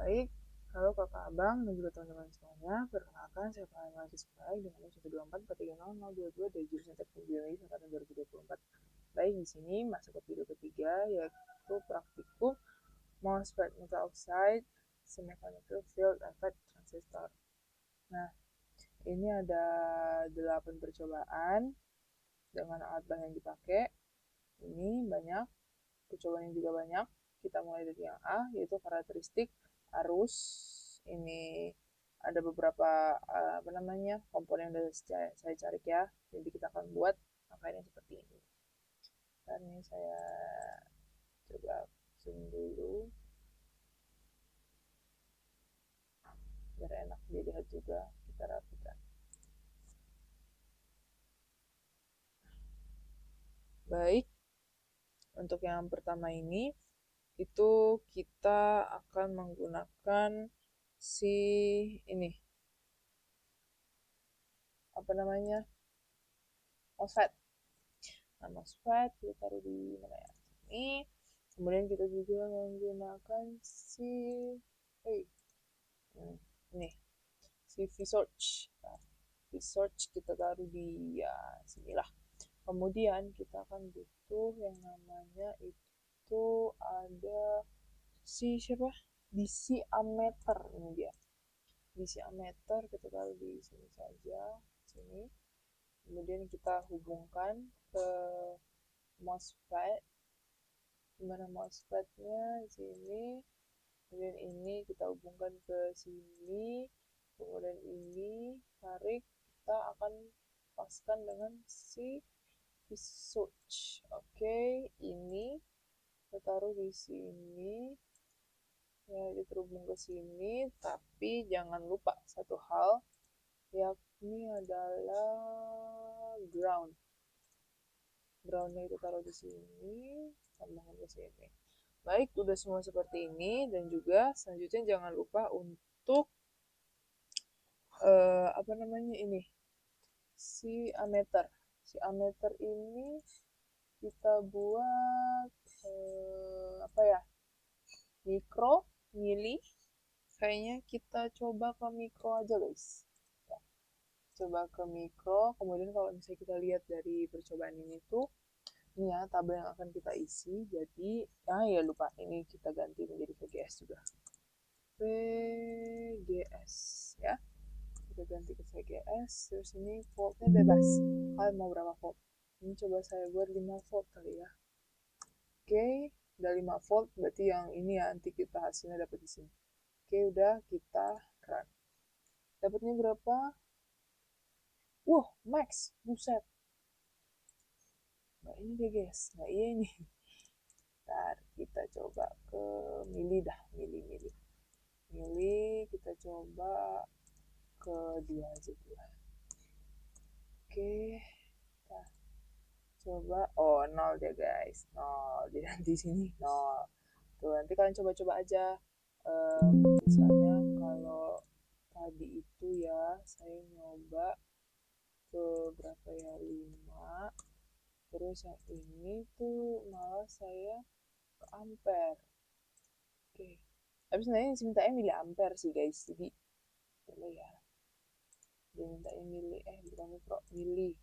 Baik, halo kakak abang dan juga teman-teman semuanya. Perkenalkan, saya Farhan Mahasiswa Baik dengan NIM 124430022 dari jurusan Teknik Biologi angkatan 2024. Baik, di sini masuk ke video ketiga, yaitu praktikum MOSFET metal oxide semiconductor field effect transistor. Nah, ini ada 8 percobaan dengan alat bahan yang dipakai. Ini banyak, percobaannya juga banyak. Kita mulai dari yang A, yaitu karakteristik arus. Ini ada beberapa komponen yang sudah saya cari ya. Jadi kita akan buat angkanya seperti ini. Dan ini saya coba zoom dulu biar enak dilihat juga, kita rapikan. Baik, untuk yang pertama ini itu kita akan menggunakan si ini MOSFET. Nah, MOSFET kita taruh di mana ya? Ini. Kemudian kita juga menggunakan si ini si V-Search. Nah, V-Search kita taruh di ya sinilah. Kemudian kita akan butuh yang namanya itu ada si siapa? DC ammeter, ini dia. DC ammeter kita taruh di sini saja, sini. Kemudian kita hubungkan ke MOSFET. Dimana MOSFET-nya di sini. Kemudian ini kita hubungkan ke sini. Kemudian ini tarik, kita akan paskan dengan si switch. Oke, ini kita taruh di sini. Ya, dia terhubung ke sini, tapi jangan lupa satu hal, yakni adalah ground. Groundnya itu taruh di sini, sambungkan ke sini. Baik, udah semua seperti ini, dan juga selanjutnya jangan lupa untuk ini si ammeter. Si ammeter ini kita buat mikro, mili. Kayaknya kita coba ke mikro aja guys. Coba ke mikro, kemudian kalau misalnya kita lihat dari percobaan ini tuh, ini ya tabel yang akan kita isi. Jadi ya lupa, ini kita ganti menjadi VGS juga. VGS ya, kita ganti ke VGS. Terus ini voltnya bebas, kalian mau berapa volt. Ini coba saya buat 5 volt kali ya. Oke, udah 5 volt, berarti yang ini ya nanti kita hasilnya dapat di sini. Oke, udah kita run. Dapatnya berapa? Wah, max, buset. Nah, ini deh guys, nah iya ini. Ntar kita coba ke mili dah, mili kita coba ke 2 aja dulu. Oke, kita coba, 0 deh guys, 0. Jadi di sini 0. Tuh, nanti kalian coba-coba aja. Misalnya kalau tadi itu ya, saya nyoba ke berapa ya, 5. Terus yang ini tuh malah saya ke ampere. Oke. Tapi sebenarnya mintanya mili ampere sih guys. Jadi boleh ya. Dia mintanya mili, bukan mikro, mili.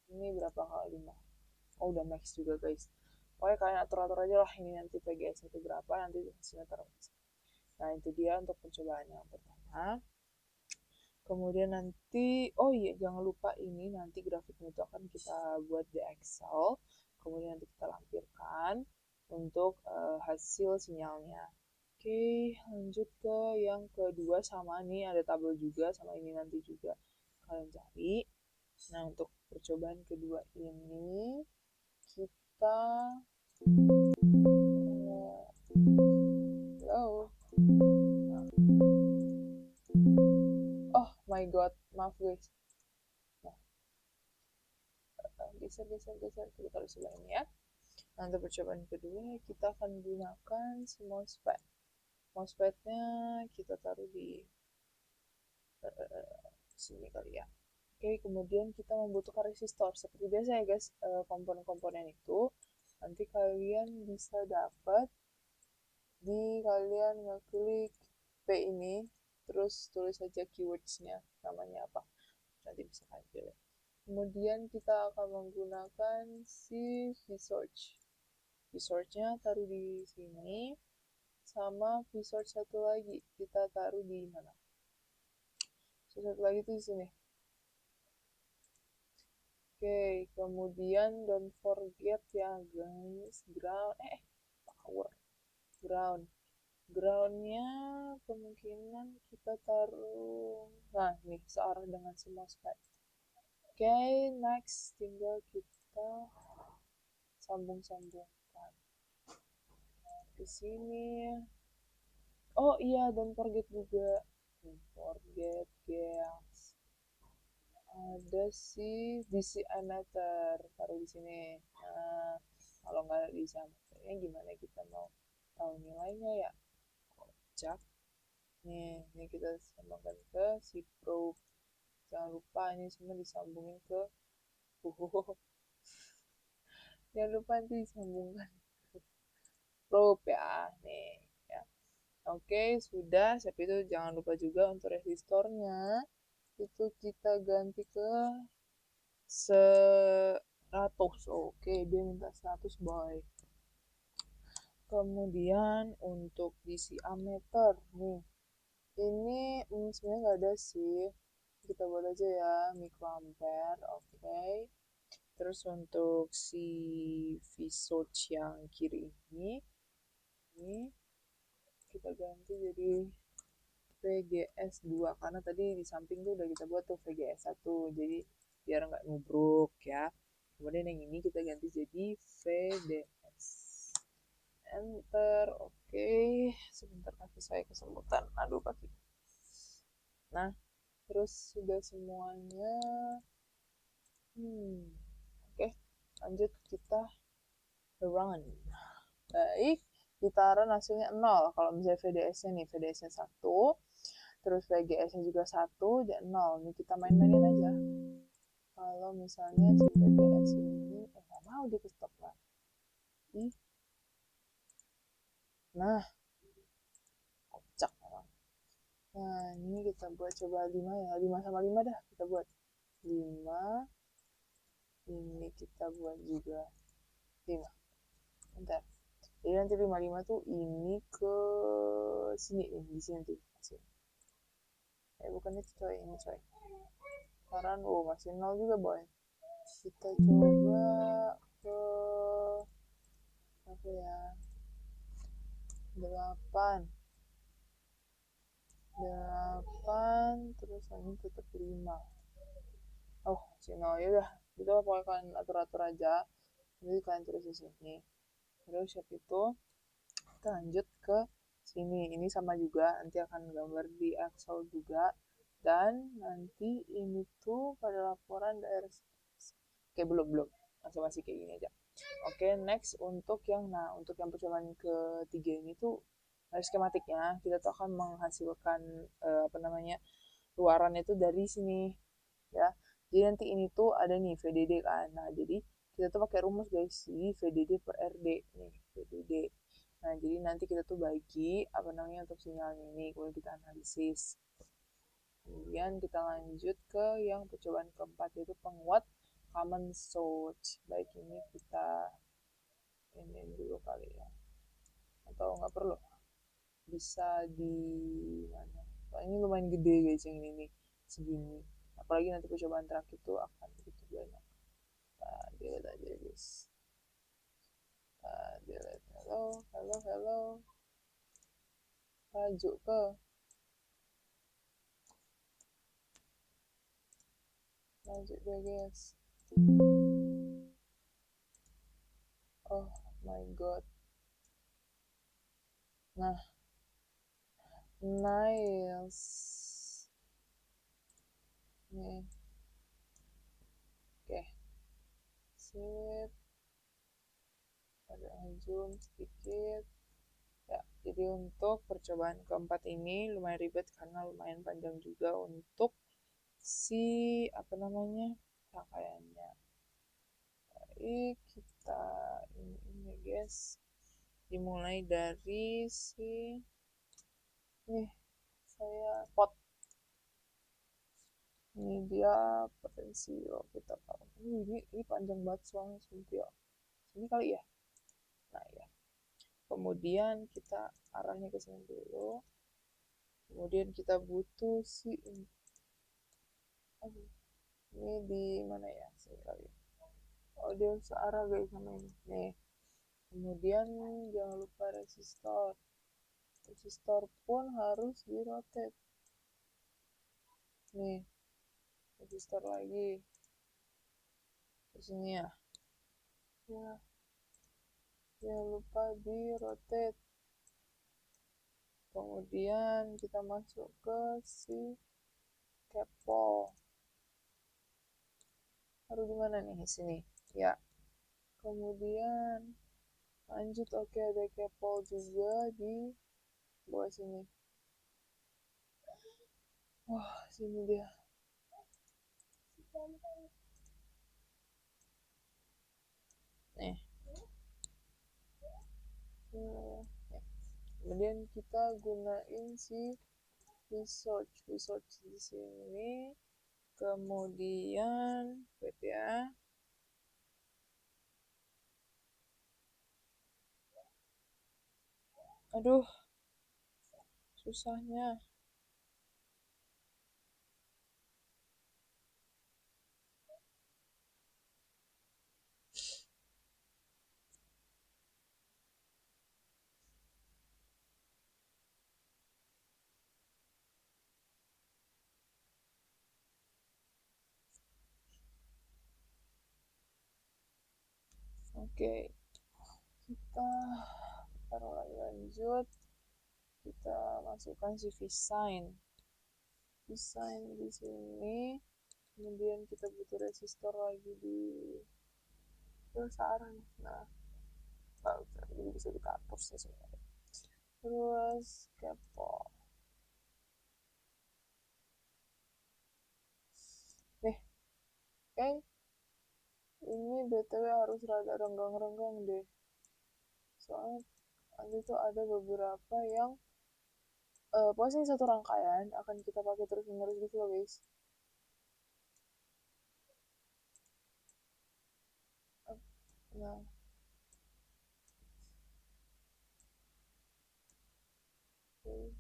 Ini berapa kali 5? Oh, udah max juga guys. Pokoknya kalian atur-atur aja lah, ini nanti PGS itu berapa, nanti hasilnya taruh. Nah, itu dia untuk percobaan yang pertama. Kemudian nanti, oh iya, jangan lupa ini nanti grafiknya itu akan kita buat di Excel. Kemudian nanti kita lampirkan untuk hasil sinyalnya. Oke, lanjut ke yang kedua, sama nih ada tabel juga, sama ini nanti juga kalian cari. Nah, untuk percobaan kedua ini kita hello. Oh my god, maaf guys. Nah, geser, kita taruh sebelah ini ya. Nah, untuk percobaan kedua kita akan gunakan si MOSFET. MOSFET-nya kita taruh di sini kali ya. Oke, kemudian kita membutuhkan resistor. Seperti biasa ya guys, komponen-komponen itu nanti kalian bisa dapat Jadi kalian ngeklik P ini, terus tulis saja keywordsnya, namanya apa, nanti bisa kalian pilih. Kemudian kita akan menggunakan si research. Researchnya taruh di sini, sama research satu lagi kita taruh di mana? Satu lagi tuh di sini. Oke, kemudian don't forget ya guys, ground. Groundnya kemungkinan kita taruh, nah nih searah dengan semua slide. Oke, next tinggal kita sambung-sambungkan ke sini. Oh iya, don't forget juga, don't forget guys, ada si DC emitter, taruh di sini. Nah, kalau nggak di emitter gimana kita mau tahu nilainya ya? Kocak. Ini kita sambungkan ke si probe. Jangan lupa ini semua disambungin ke jangan lupa nanti disambungkan ke probe ya. Nih ya. Oke, sudah. Siap itu jangan lupa juga untuk resistornya itu kita ganti ke 100. Oke, dia minta 100 boy. Kemudian untuk DC ammeter nih, ini sebenarnya nggak ada sih, kita buat aja ya microampere. Oke, terus untuk si V-switch yang kiri ini kita ganti jadi VGS 2 karena tadi di samping tuh udah kita buat tuh VGS 1, jadi biar nggak nubruk ya. Kemudian yang ini kita ganti jadi VDS. Enter. Oke, sebentar kaki saya kesemutan, aduh kaki. Nah, terus sudah semuanya. Oke, lanjut kita run. Baik, gitaran hasilnya 0. Kalau misalnya VDS-nya nih, VDS-nya 1, terus VGS-nya juga 1, dan 0. Ini kita main-mainin aja. Kalau misalnya si VGS ini, nggak mau di stop lah. Nah, kocak memang. Nah, ini kita buat coba 5 ya. 5 sama 5 dah kita buat. 5. Ini kita buat juga 5. Bentar. Jadi nanti 55 tuh ini ke sini nih, di sini tuh. Bukan itu coy, ini coy. Sekarang masih 0 juga boy. Kita coba ke apa ya? 8. Terus ini tetap 5. Oh, masih 0 ya udah. Gitu pokoknya kalian atur-atur aja. Jadi kalian tulis di sini. Terus habis itu kita lanjut ke sini. Ini sama juga, nanti akan gambar di Excel juga. Dan nanti ini tuh pada laporan daerah. Oke, belum. Masih kayak gini aja. Oke, next untuk yang percobaan ketiga ini tuh dari skematiknya kita tuh akan menghasilkan luaran itu dari sini ya. Jadi nanti ini tuh ada nih VDD kan. Nah, jadi kita tuh pakai rumus guys, jadi VDD per RD nih, VDD. Nah, jadi nanti kita tuh bagi untuk sinyalnya ini, kemudian kita analisis. Kemudian kita lanjut ke yang percobaan keempat, yaitu penguat common source. Baik, ini kita ini dulu kali ya. Atau nggak perlu? Bisa di mana? Ini lumayan gede guys yang ini nih, segini. Apalagi nanti percobaan terakhir tuh akan begitu banyak. Nah, delete aja guys. Delete. Hello. Tajuk ke lanjut deh guys. Oh my god. Nah, nice. Nih. Oke. Sip. Ada zoom sedikit. Ya, jadi untuk percobaan keempat ini lumayan ribet karena lumayan panjang juga untuk si rangkaiannya. Baik, kita ini guys. dimulai dari si nih saya pot. Ini dia potensio kita taruh. Ini panjang banget soalnya sumpah. Sini kali ya. Nah ya. Kemudian kita arahnya ke sini dulu. Kemudian kita butuh si ini. Aduh, ini di mana ya? Sini kali. Oh dia searah guys sama ini. Nih. Kemudian jangan lupa resistor. Resistor pun harus dirotate. Nih. Resistor lagi. Ke sini ya. Ya. Jangan lupa di rotate. Kemudian kita masuk ke si kepol. Harus gimana nih sini? Ya. Kemudian lanjut, oke ada kepol juga di bawah sini. Wah, sini dia. Nih. Ya. Kemudian kita gunain si research di sini. Kemudian wait ya. Aduh, susahnya. Oke, kita taruh lagi, lanjut. Kita masukkan si design di sini. Kemudian kita butuh resistor lagi di arah nih. Nah, jadi bisa ditatur sih sebenarnya. Terus kepo. Nih, ini BTW harus rada renggang-renggang deh. Soalnya nanti tuh ada beberapa yang pokoknya satu rangkaian akan kita pakai terus menerus gitu loh guys. Nah, oke.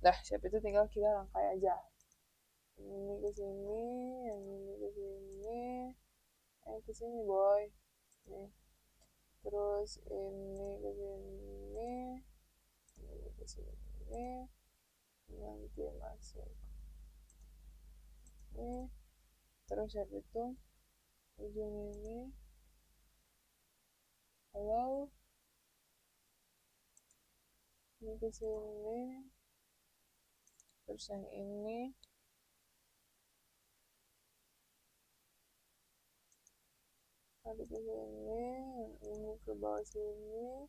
Dah, siap itu tinggal kita rangkai aja. Ini ke sini, yang ini ke sini, yang ke sini boy. Nih. Terus ini ke sini, ini ke sini, nanti masuk. Nih. Terus habis itu ujung ini, halo, ini ke sini, terus yang ini ada ke sini, ini ke bawah sini,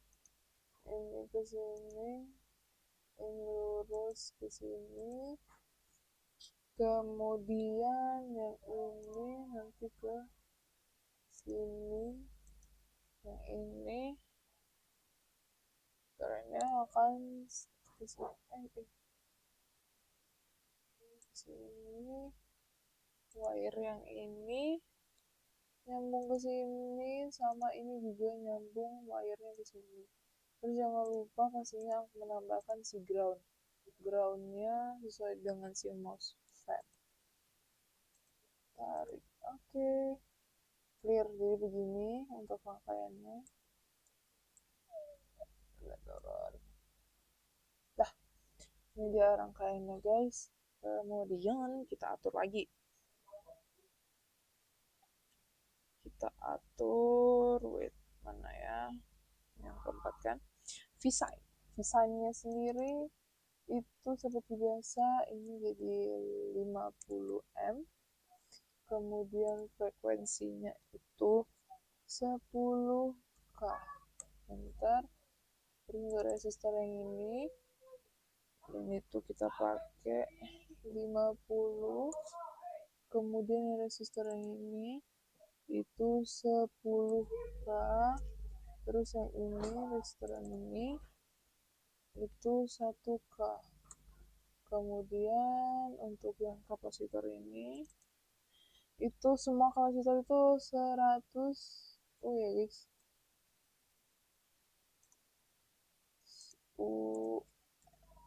ini ke sini, ini lurus ke sini, kemudian yang ini nanti ke sini, yang ini karena akan ke sini, wire yang ini nyambung ke sini, sama ini juga nyambung wire-nya ke sini. Terus jangan lupa pastinya menambahkan si groundnya sesuai dengan si MOSFET. Tarik, oke, clear. Jadi begini untuk rangkaiannya. Dah, ini dia rangkaiannya guys. Kemudian kita atur lagi. Kita atur, wait, mana ya? Yang keempat kan? V-sign-nya sendiri itu seperti biasa ini jadi 50M. Kemudian frekuensinya itu 10K. Bentar. Terus resistor yang ini itu kita pakai 50. Kemudian resistor yang ini itu 10k. Terus yang ini restoran ini itu 1k. Kemudian untuk yang kapasitor ini itu semua kapasitor itu 100. Oh ya guys,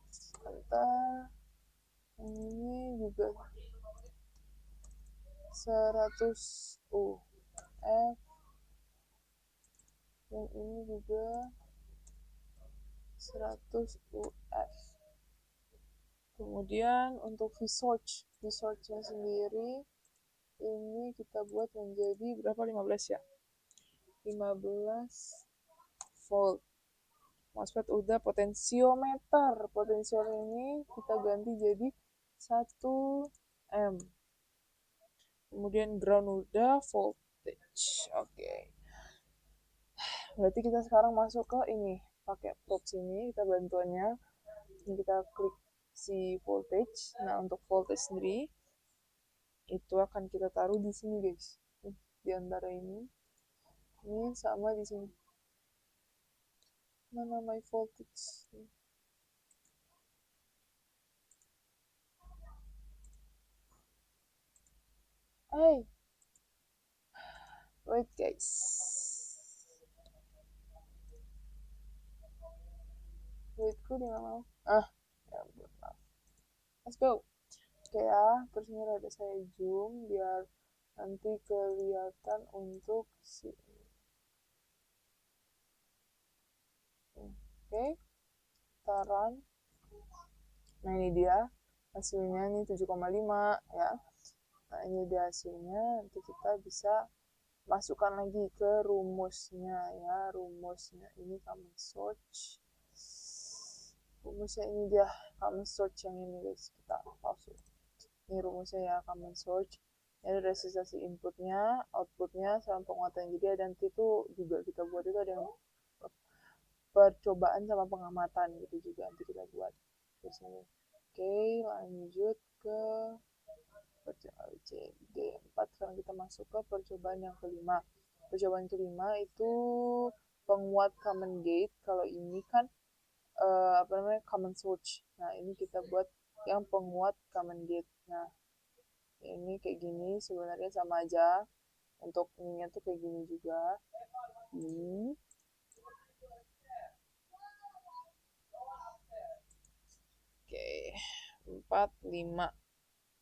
sebentar, ini juga 100 F, yang ini juga 100 UF. Kemudian untuk V-Source-nya sendiri ini kita buat menjadi berapa, 15 ya, 15 volt. MOSFET udah, potensiometer ini kita ganti jadi 1 M. Kemudian ground udah, voltage. Oke. Berarti kita sekarang masuk ke ini, pakai probe sini, kita bantuannya. Ini kita klik si voltage. Nah, untuk voltage sendiri itu akan kita taruh di sini, guys. Di antara ini sama di sini. Mana my voltage? Hey, wait guys. Waitku di mana? Ya ampun, maaf. Let's go. Oke ya, terus ini ada saya zoom biar nanti kelihatan untuk si. Oke, taran. Nah ini dia hasilnya nih 7,5 ya. Nah ini dia hasilnya, nanti kita bisa masukkan lagi ke rumusnya ya. Rumusnya ini common source. Rumusnya ini dia common source yang ini guys, kita pause. Ini rumusnya ya, common source. Ini ada resistasi inputnya, outputnya, sama penguatan. Jadi ada nanti itu juga kita buat itu ada yang percobaan sama pengamatan gitu juga nanti kita buat di sini. Oke, lanjut ke D4. Sekarang kita masuk ke percobaan yang kelima. Percobaan kelima itu penguat common gate. Kalau ini kan common source. Nah ini kita buat yang penguat common gate. Nah ini kayak gini, sebenarnya sama aja. Untuk ininya tuh kayak gini juga. Ini. Oke, 4, 5.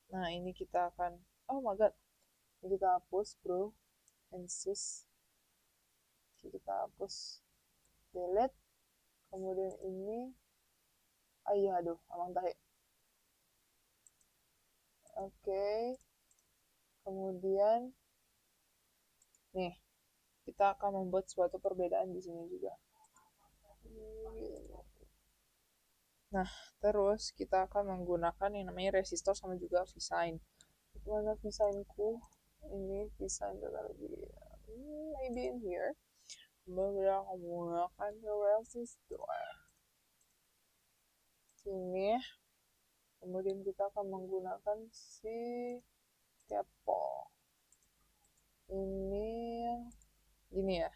Nah ini kita akan, oh my god, ini kita hapus bro and sis. Kita hapus, delete. Kemudian ini, iya aduh, amang tahe. Oke, kemudian nih kita akan membuat suatu perbedaan di sini juga. Nah, terus kita akan menggunakan yang namanya resistor sama juga V-sign. Mana V-sign-ku? Ini V-sign lagi. Maybe in here. Kemudian aku menggunakan resistor. Sini. Kemudian kita akan menggunakan si kepo. Ini gini ya.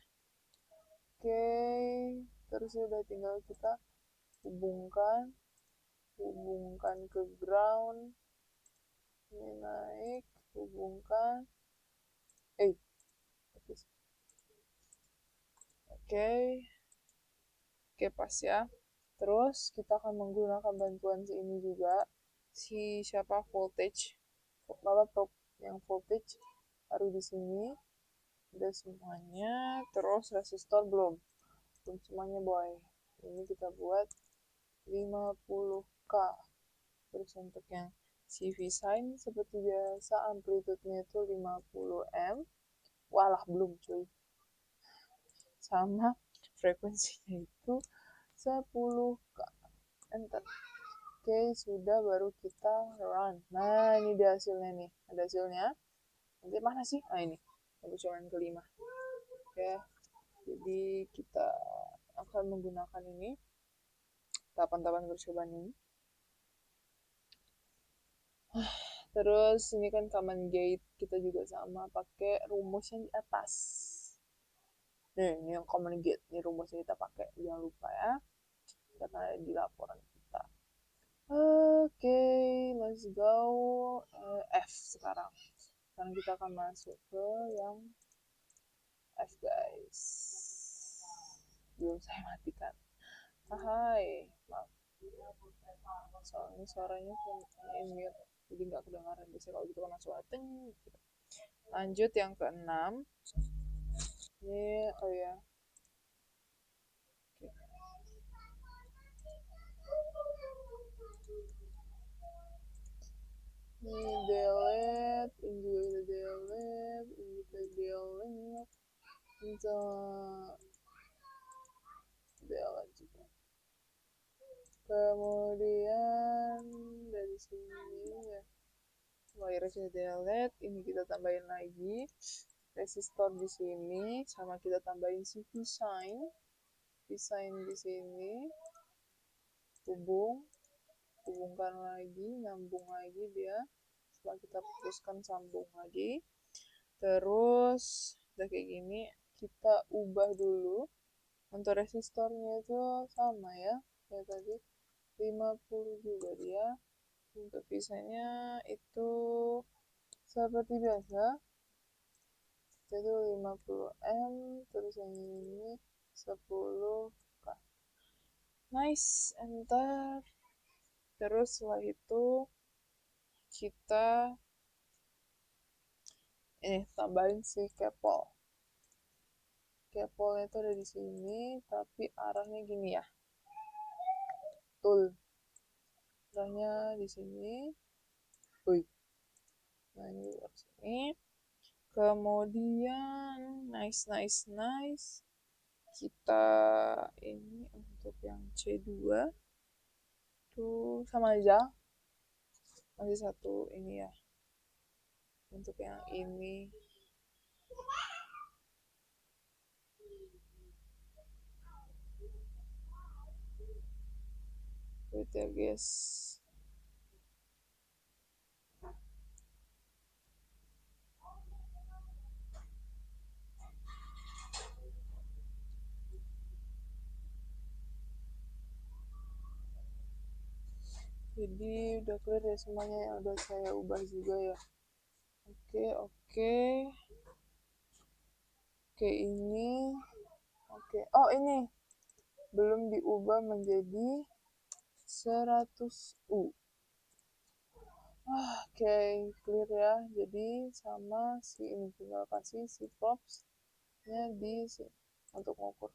Oke, terus udah tinggal kita hubungkan ke ground. Ini naik, hubungkan. Oke, pas ya. Terus kita akan menggunakan bantuan si ini juga, si siapa voltage, yang voltage taruh di sini. Udah semuanya. Terus resistor belum semuanya boy. Ini kita buat 50k. Terus untuk yang CV sign seperti biasa amplitude-nya itu 50M. Walah belum cuy. Sama frekuensinya itu 10k. Enter. Oke, sudah, baru kita run. Nah, ini dia hasilnya nih. Ada hasilnya. Nanti mana sih? Ah, ini. Percobaan kelima. Oke. Jadi kita akan menggunakan ini. Tahapan-tahapan percobaan ini. Terus ini kan common gate, kita juga sama pakai rumus yang di atas. Nih, ini yang common gate, ini rumusnya kita pakai, jangan lupa ya, karena ada di laporan kita. Oke, let's go. F sekarang. Sekarang kita akan masuk ke yang F, guys. Belum saya matikan. Hai, maaf. Soalnya suaranya ini jadi nggak kedengaran. Biasanya kalau gitu kan langsung ateng. Gitu. Lanjut yang ke-6. Ini, oh ya. Ini delete, ini juga kita delete, ini kita delete, kita delete juga. Kemudian dari sini ya, wire kita delete, ini kita tambahin lagi resistor di sini, sama kita tambahin si V-sign di sini, hubungkan lagi, nyambung lagi dia. Setelah kita putuskan sambung lagi, terus udah kayak gini, kita ubah dulu untuk resistornya itu sama ya kayak tadi, 50 juga dia. Untuk visanya itu seperti biasa, jadi 50 M, terus yang ini 10K. Nice, enter. Terus setelah itu kita ini tambahin si kepol. Kepolnya itu ada di sini, tapi arahnya gini ya. Betul. Arahnya di sini. Wih. Nah, ini di sini. Kemudian nice. Kita ini untuk yang C2 tuh sama aja. Masih satu ini ya. Untuk yang ini wait ya guys. Jadi udah clear ya semuanya yang udah saya ubah juga ya. Oke, ini oh ini belum diubah menjadi 100U. Oke, clear ya. Jadi sama si ini tinggal kasih si props nya di sini untuk mengukur.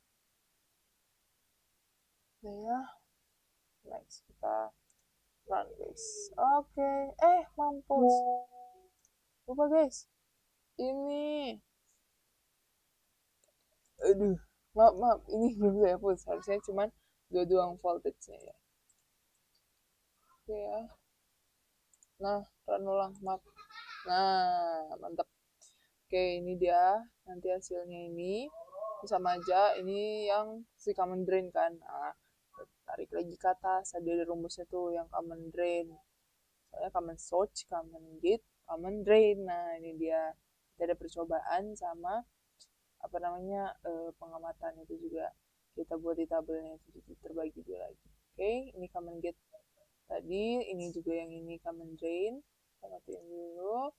Nah ya, next kita run guys. Oke, mampus. Lupa guys. Ini, aduh, maaf, ini belum saya hapus. Harusnya cuman doang voltage-nya ya. Oke ya. Nah, run ulang, maaf. Nah, mantap. Oke, ini dia nanti hasilnya ini. Sama aja, ini yang si common drain kan. Nah, tarik lagi ke atas, ada rumusnya tuh yang common drain. Soalnya common source, common gate, common drain. Nah, ini dia. Kita ada percobaan sama apa namanya pengamatan itu juga kita buat di tabelnya itu terbagi dua lagi. Oke, ini common gate tadi, ini juga yang ini common drain. Kita matiin dulu.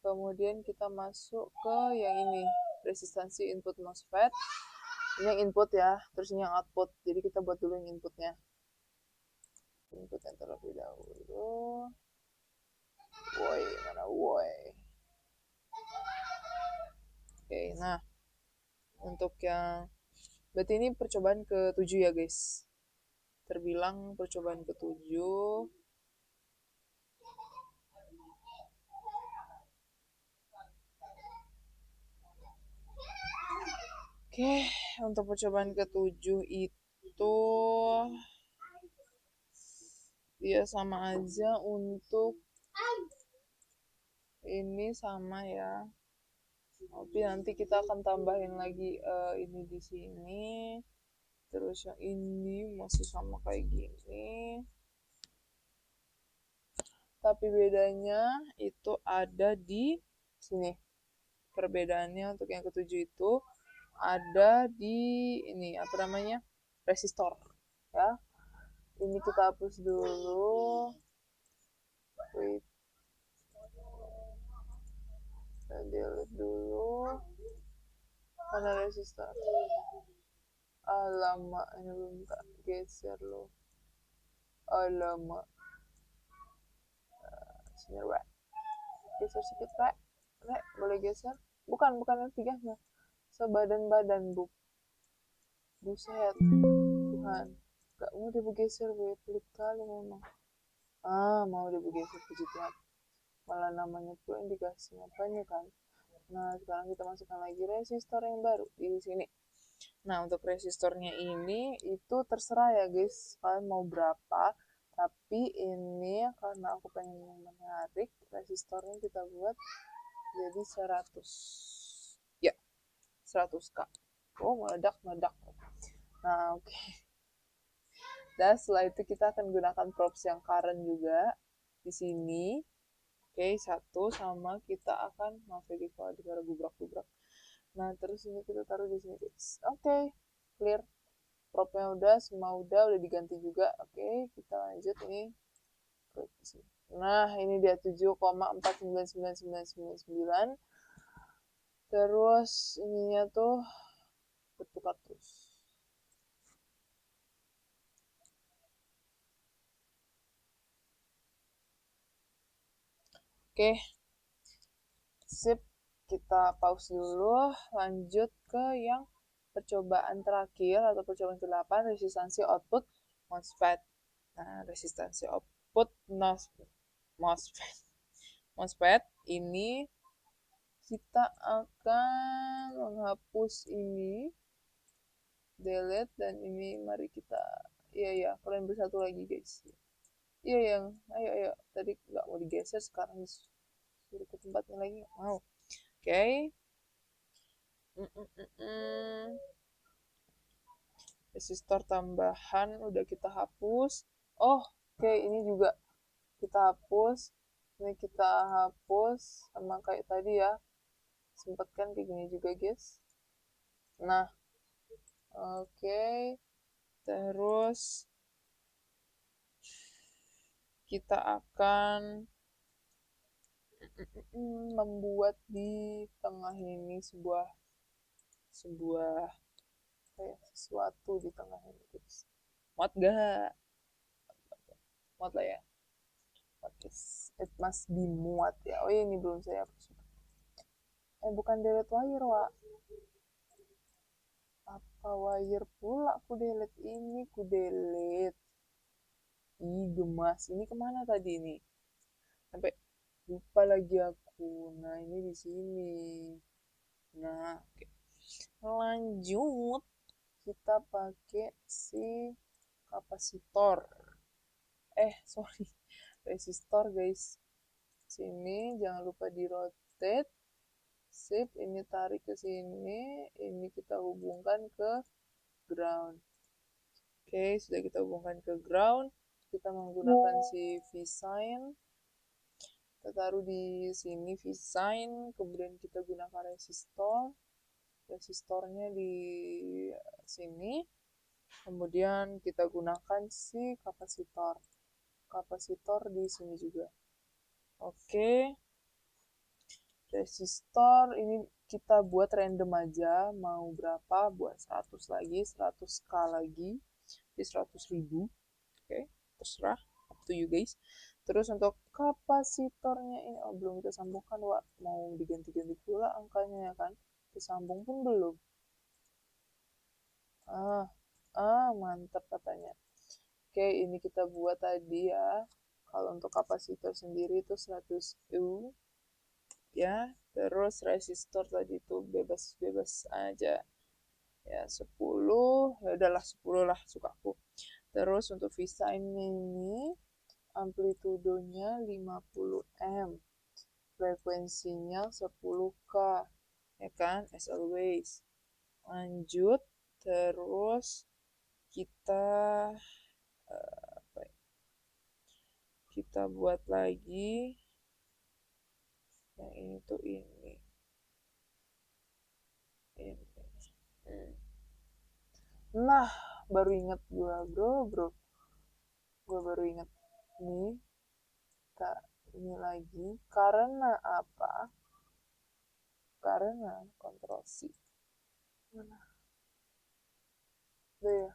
Kemudian kita masuk ke yang ini, resistansi input MOSFET. Ini yang input ya, terus ini yang output. Jadi kita buat dulu yang inputnya. Inputnya terlebih dahulu. Woi, mana woi? Oke, nah untuk yang berarti ini percobaan ke-7 ya guys. Terbilang percobaan ke-7. Oke, untuk percobaan ke-7 itu dia sama aja untuk ini sama ya. Tapi nanti kita akan tambahin lagi ini di sini. Terus yang ini masih sama kayak gini. tapi bedanya itu ada di sini. Perbedaannya untuk yang ketujuh itu ada di ini apa namanya, resistor ya. Ini kita hapus dulu. Wait, kita delete dulu karena resistor. Alamak, ini belum tak geser loh. Alamak. Sini rek, geser sedikit rek. Rek, boleh geser? Bukan yang tiganya, sebadan-badan bu. Buset, Tuhan, gak mau dia bergeser, gue pelit kali memang. Mau dia bergeser, puji Tuhan. Malah namanya pula yang dikasih apanya kan. Nah, sekarang kita masukkan lagi resistor yang baru di sini. Nah, untuk resistornya ini itu terserah ya guys, kalian mau berapa. Tapi ini karena aku pengen yang menarik, resistornya kita buat jadi 100. Ya, 100K. Oh, meledak. Nah, oke. Dan setelah itu kita akan gunakan props yang current juga di sini. Oke, satu sama kita akan, maaf ya guys kalau dengar gubrak-gubrak. Nah, terus ini kita taruh di sini guys. Oke, clear. Propnya udah, semua udah diganti juga. Oke, kita lanjut ini. Nah, ini dia 7,499999. Terus ininya tuh bertukar terus. Oke, sip. Kita pause dulu, lanjut ke yang percobaan terakhir atau percobaan ke-8, resistansi output MOSFET. Nah, resistansi output MOSFET ini kita akan menghapus ini, delete, dan ini mari kita, iya kalian bersatu lagi guys. Iya yang, ayo, tadi nggak mau digeser, sekarang disuruh ke tempatnya lagi, nggak mau. Oke. Resistor tambahan udah kita hapus. Oke, ini juga kita hapus. Ini kita hapus sama kayak tadi ya. Sempet kan kayak gini juga guys. Nah, oke. Terus kita akan membuat di tengah ini sebuah kayak sesuatu di tengah ini guys. Muat gak? Muat lah ya. It must be muat ya. Oh ini belum saya hapus. Bukan delete wire, Wak. Apa wire pula aku delete ini, ku delete. Ih, gemas. Ini kemana tadi ini? Sampai lupa lagi aku. Nah, ini di sini. Nah, oke. Lanjut. Kita pakai si kapasitor. Sorry. Resistor, guys. Sini, jangan lupa di rotate. Sip, ini tarik ke sini. Ini kita hubungkan ke ground. Oke, sudah kita hubungkan ke ground. Kita menggunakan si V-sign. Kita taruh di sini V-sign. Kemudian kita gunakan resistor. Resistornya di sini. Kemudian kita gunakan si kapasitor. Kapasitor di sini juga. Oke. Resistor ini kita buat random aja. Mau berapa? Buat 100 lagi. 100K lagi. Di 100.000. Oke, terserah, up to you guys. Terus untuk kapasitornya ini, belum kita sambungkan, Wak. Mau diganti-ganti pula angkanya ya kan. Disambung pun belum. Mantap katanya. Oke, ini kita buat tadi ya. Kalau untuk kapasitor sendiri itu 100U. Ya, terus resistor tadi itu bebas-bebas aja. Ya, 10. Ya udahlah 10 lah, sukaku. Terus untuk V-sign ini amplitudonya 50M, frekuensinya 10K, ya kan, as always. Lanjut, terus kita kita buat lagi yang ini tuh ini. Nah, baru inget gue bro, gue baru inget nih, kita ini lagi karena apa? Karena Ctrl C. Mana? Udah ya,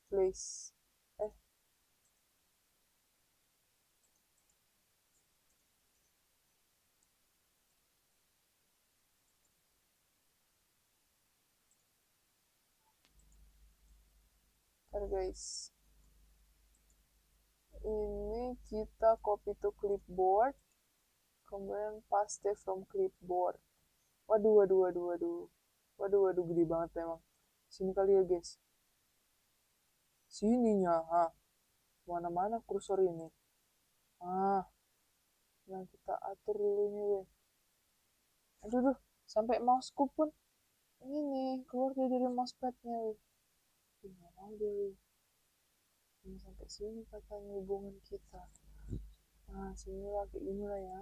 place. Ntar guys, ini kita copy to clipboard, kemudian paste from clipboard. Waduh, gede banget memang. Sini kali ya guys. Sininya, mana-mana kursor ini. Nah kita atur dulu nih, weh. Aduh, sampai mouseku pun ini keluar dari mousepadnya, weh. Gimana dia, weh. Ini sampai sini katanya hubungan kita. Nah, sini lah kayak gini lah ya.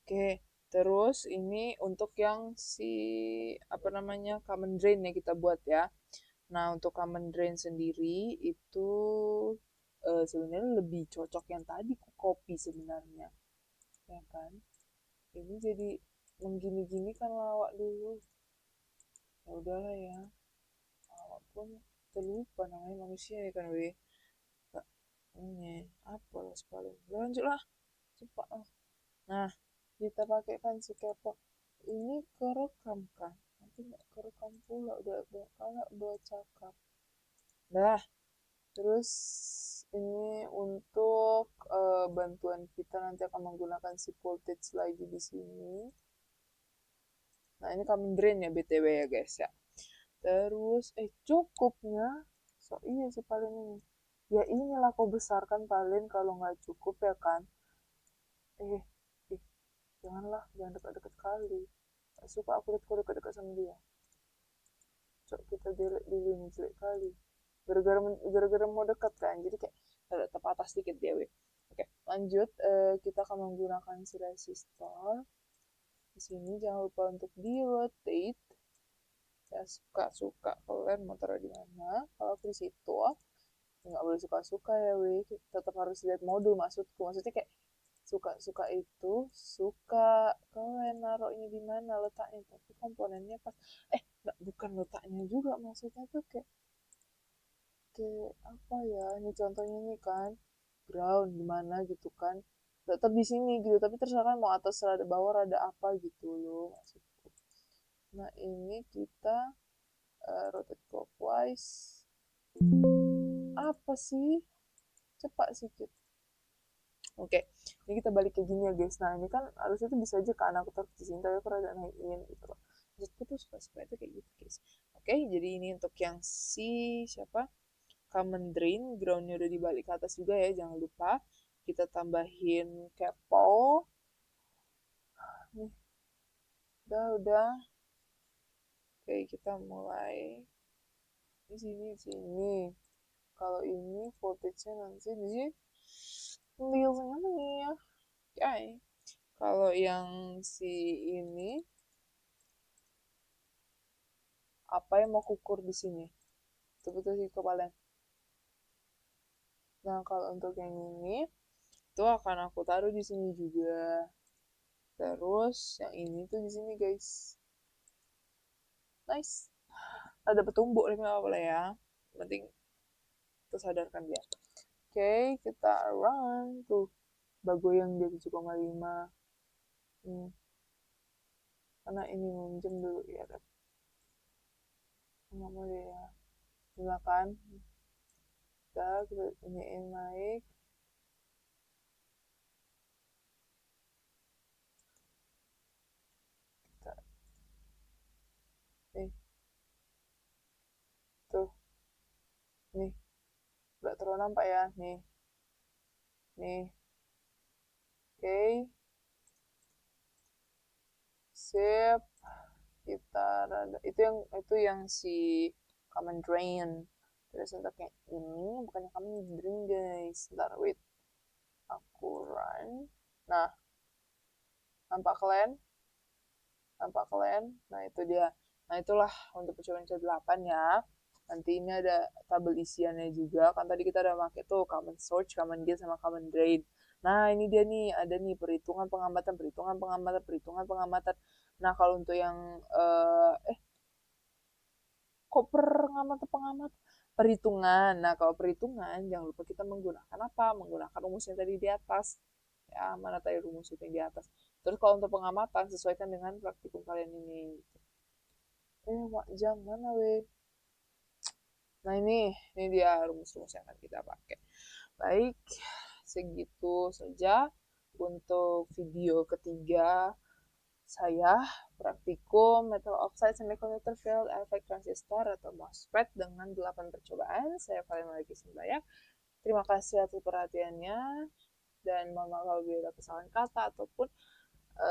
Oke, terus ini untuk yang si apa namanya common drain ya kita buat ya. Nah, untuk common drain sendiri itu sebenarnya lebih cocok yang tadi ku copy sebenarnya. Ya kan? Ini jadi menggini-gini kan lawak dulu. Ya udahlah ya. Walaupun terlupa namanya manusia ya kan, weh. Ini apa lah sekali. Lanjut lah. Cepat lah. Nah, kita pakai kan si kepo ini kerekam kan, nanti nggak kerekam pula udah kalau udah cakap dah. Terus ini untuk bantuan kita nanti akan menggunakan si voltage lagi di sini. Nah ini kami drain ya btw ya guys ya. Terus cukupnya so iya sih paling ini ya, inilah kau besarkan paling kalau nggak cukup ya kan. eh eh janganlah, jangan dekat-dekat kali. Gak suka aku lihat kau dekat-dekat sama dia. Cok kita jelek dulu ini, jelek kali. Gara-gara mau dekat kan, jadi kayak ada terpatah sedikit dia, weh. Oke, lanjut. Kita akan menggunakan si resistor. Di sini jangan lupa untuk di rotate. Ya suka-suka kalian mau taruh di mana. Kalau di situ, nggak boleh suka-suka ya, weh. Tetap harus lihat modul maksudku. Maksudnya kayak suka-suka itu suka kalian naruhnya di mana letaknya, tapi komponennya pas bukan letaknya juga, maksudnya tuh kayak apa ya, ini contohnya nih kan ground di mana gitu kan, tetap di sini gitu, tapi terserah kan mau atas rada bawah rada apa gitu loh maksudku. Nah ini kita rotate clockwise. Apa sih, cepat sedikit. Oke, ini kita balik ke gini ya guys. Nah ini kan harusnya tuh bisa aja kan aku taruh di sini, tapi aku rada naikin gitu loh. Maksudku tuh suka-suka itu kayak gitu guys. Oke, jadi ini untuk yang si siapa common drain, groundnya udah dibalik ke atas juga ya, jangan lupa. Kita tambahin kepo. Nih, udah. Oke, kita mulai di sini. Kalau ini voltage-nya nanti di linknya nih ya. Oke. Kalau yang si ini apa yang mau kukur di sini? Betul-betul sih kepala. Nah, kalau untuk yang ini itu akan aku taruh di sini juga. Terus yang ini tuh di sini guys. Nice. Ada petumbuk nih apa lah ya. Penting tersadarkan dia. Oke, kita run tuh. Bagoyang dia 7,5. Karena ini minjem dulu ya. Nggak mau deh ya. Silakan. Kita iniin naik. Kita nih. Tuh. Nih. Nggak terlalu nampak ya. Nih. Nih. Oke. Sip. Kita rada itu yang si common drain. Terus untuk yang ini bukannya kami drink guys. Ntar wait. Aku run. Nah, nampak kalian? Nampak kalian? Nah itu dia. Nah itulah untuk percobaan ke-8 ya. Nanti ini ada tabel isiannya juga. Kan tadi kita udah pakai tuh common source, common gain, sama common drain. Nah ini dia nih, ada nih perhitungan pengamatan, perhitungan pengamatan, perhitungan pengamatan. Nah kalau untuk yang kok pengamatan pengamat perhitungan. Nah kalau perhitungan jangan lupa kita menggunakan apa? Menggunakan rumus yang tadi di atas. Ya mana tadi rumus itu yang di atas. Terus kalau untuk pengamatan sesuaikan dengan praktikum kalian ini. Mak jam mana weh? Nah ini dia rumus-rumus yang akan kita pakai. Baik, segitu saja untuk video ketiga saya praktikum metal oxide semiconductor field effect transistor atau MOSFET dengan 8 percobaan. Saya Valen lagi Sembayak. Terima kasih atas perhatiannya dan mohon maaf kalau ada kesalahan kata ataupun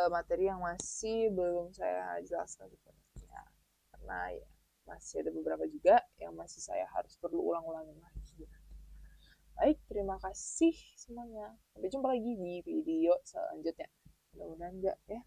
materi yang masih belum saya jelaskan sepenuhnya. Karena ya masih ada beberapa juga yang masih saya harus perlu ulang-ulangin lagi. Baik, terima kasih semuanya. Sampai jumpa lagi di video selanjutnya. Mudah-mudahan enggak ya.